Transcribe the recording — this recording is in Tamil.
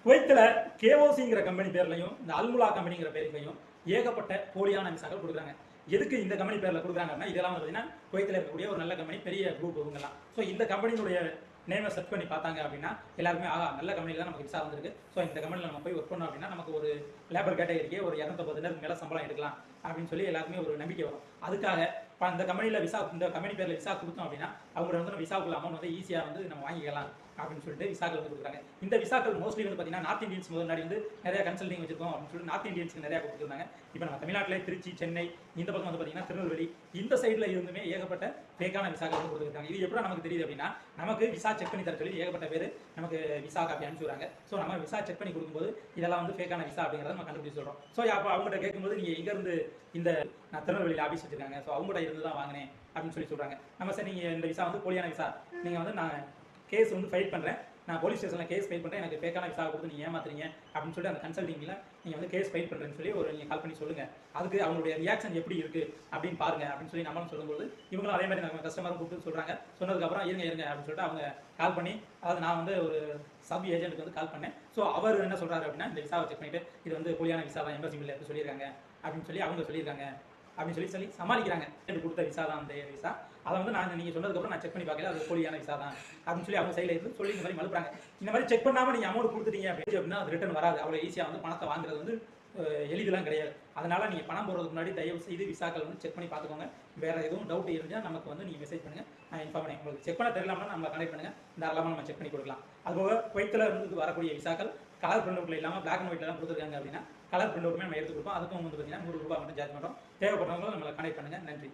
குவைத்தில் கேஓசிங்கிற கம்பெனி பேர்லையும் இந்த அல்முலா கம்பெனிங்கிற பேர்லையும் ஏகப்பட்ட போலியான விசாக்கள் கொடுக்குறாங்க. எதுக்கு இந்த கம்பெனி பேரில் கொடுக்குறாங்கன்னா, இதெல்லாம் வந்து பார்த்தீங்கன்னா குவைத்தில் இருக்கக்கூடிய ஒரு நல்ல கம்பெனி, பெரிய குரூப் இவங்கெல்லாம். ஸோ இந்த கம்பெனியினுடைய நேமை செர்ச் பண்ணி பார்த்தாங்க அப்படின்னா எல்லாருமே நல்ல கம்பெனியில் தான் நமக்கு விசா வந்திருக்கு. ஸோ இந்த கம்பெனியில் நம்ம போய் ஒர்க் பண்ணோம் அப்படின்னா நமக்கு ஒரு லேபர் கேட்டகரிக்கு ஒரு 250 மேலே சம்பளம் எடுக்கலாம் அப்படின்னு சொல்லி எல்லாருமே ஒரு நம்பிக்கை வரும். அதுக்காக இந்த கம்பெனியில் இந்த கம்பெனி பேரில் விசா கொடுத்தோம் அப்படின்னா அவங்க வந்து விசாக்குள்ள அமௌண்ட் வந்து ஈஸியாக வந்து நம்ம வாங்கிக்கலாம் அப்படின்னு சொல்லிட்டு விசாக்கள் வந்து கொடுக்குறாங்க. இந்த விசாக்கள் மோஸ்ட்லி வந்து பார்த்தீங்கன்னா நார்த் இந்தியன்ஸ் முன்னாடி வந்து நிறைய கன்சல்டிங் வச்சிருக்கோம் அப்படின்னு சொல்லிட்டு நார்த் இந்தியன்ஸ்க்கு நிறைய கொடுத்துருந்தாங்க. இப்போ நம்ம தமிழ்நாட்டில் திருச்சி, சென்னை, இந்த பக்கம் வந்து பார்த்தீங்கன்னா திருநெல்வேலி, இந்த சைடில் இருந்துமே ஏகப்பட்ட ஃபேக்கான விசாக்கள் வந்து கொடுத்துருக்காங்க. இது எப்படி நமக்கு தெரியுது அப்படின்னா, நமக்கு விசா செக் பண்ணி தர சொல்லி ஏகப்பட்ட பேர் நமக்கு விசா காப்பி அனுப்பிச்சுறாங்க. ஸோ நம்ம விசா செக் பண்ணி கொடுக்கும்போது இதெல்லாம் வந்து ஃபேக்கான விசா அப்படிங்கிறத நம்ம கண்டுபிடிச்சு சொல்கிறோம். ஸோ அப்போ அவங்ககிட்ட கேட்கும்போது நீங்கள் எங்கேருந்து இந்த நான் திருநெல்வேலியில் ஆஃபீஸ் வச்சிருக்காங்க, ஸோ அவங்ககிட்ட இருந்து தான் வாங்கினேன் அப்படின்னு சொல்லி சொல்கிறாங்க. நம்ம சார் நீங்கள் இந்த விசா வந்து போலியான விசா, நீங்கள் வந்து நான் கேஸ் வந்து ஃபைல் பண்ணுறேன், நான் போலீஸ் ஸ்டேஷனில் கேஸ் ஃபைல் பண்ணுறேன், எனக்கு ஃபேக்கான விசா கொடுத்து நீங்கள் ஏமாத்துறீங்க அப்படின்னு சொல்லிட்டு அந்த கன்சல்டிங்கில் நீங்கள் வந்து கேஸ் ஃபைல் பண்ணுறேன்னு சொல்லி நீங்கள் கால் பண்ணி சொல்லுங்கள். அதுக்கு அவங்களுடைய ரியாக்ஷன் எப்படி இருக்குது அப்படின்னு பாருங்க அப்படின்னு சொல்லி நம்மளும் சொல்லும்போது இவங்களும் அதே மாதிரி நம்ம கஸ்டமரும் கூப்பிட்டு சொல்கிறாங்க. சொன்னதுக்கப்புறம் இருங்க அப்படின்னு சொல்லிட்டு அவங்க கால் பண்ணி, அதாவது நான் வந்து ஒரு சப் ஏஜென்ட்டுக்கு வந்து கால் பண்ணேன். ஸோ அவர் என்ன சொல்கிறாரு அப்படின்னா, இந்த விசாவை செக் பண்ணிவிட்டு இது வந்து போலியான விசா தான், எம்பசி பில் எப்படி சொல்லியிருக்காங்க அப்படின்னு சொல்லி அவங்க சொல்லியிருக்காங்க அப்படின்னு சொல்லி சமாளிக்கிறாங்க. எனக்கு கொடுத்த விசா தான் அந்த விசா, அதை வந்து நான் நீங்கள் சொன்னதுக்கப்புறம் நான் செக் பண்ணி பார்க்கல, அது போலியான விசா தான் அப்படின்னு சொல்லி அவங்க சைடில் இருந்து சொல்லி இந்த மாதிரி மறுப்புறாங்க. இந்த மாதிரி செக் பண்ணாமல் நீங்கள் அமௌண்ட் கொடுத்துட்டீங்க அப்படின்னா அது ரிட்டர்ன் வராது. அவ்வளோ ஈஸியாக வந்து பணத்தை வாங்குறது வந்து எளிதெல்லாம் கிடையாது. அதனால் நீங்கள் பணம் போடுறதுக்கு முன்னாடி தயவு செய்து விசாக்கள் வந்து செக் பண்ணி பார்த்துக்கோங்க. வேறு எதுவும் டவுட் இருந்தால் நமக்கு வந்து நீங்கள் மெசேஜ் பண்ணுங்கள், நான் இன்ஃபார்ம் பண்ணேன். உங்களுக்கு செக் பண்ண தெரியலாம்னா நம்மளை கனெக்ட் பண்ணுங்கள், தாராளமாக நம்ம செக் பண்ணி கொடுக்கலாம். அதுபோக குவைத்தில் இருந்து வரக்கூடிய விசாக்கள் கலர் பிரிண்ட் அவுட்டில் இல்லாமல் பிளாக் அண்ட் ஒயிட்லாம் கொடுத்துருக்காங்க அப்படின்னா கலர் பிரிண்ட் அவுட்டுமே நம்ம எடுத்து கொடுப்போம். அதுக்கும் வந்து பார்த்தீங்கன்னா 100 ரூபாய் மட்டும் சார்ஜ் பண்ணுறோம். தேவைப்படுறவங்களும் நம்மளை கனெக்ட் பண்ணுங்கள். நன்றி.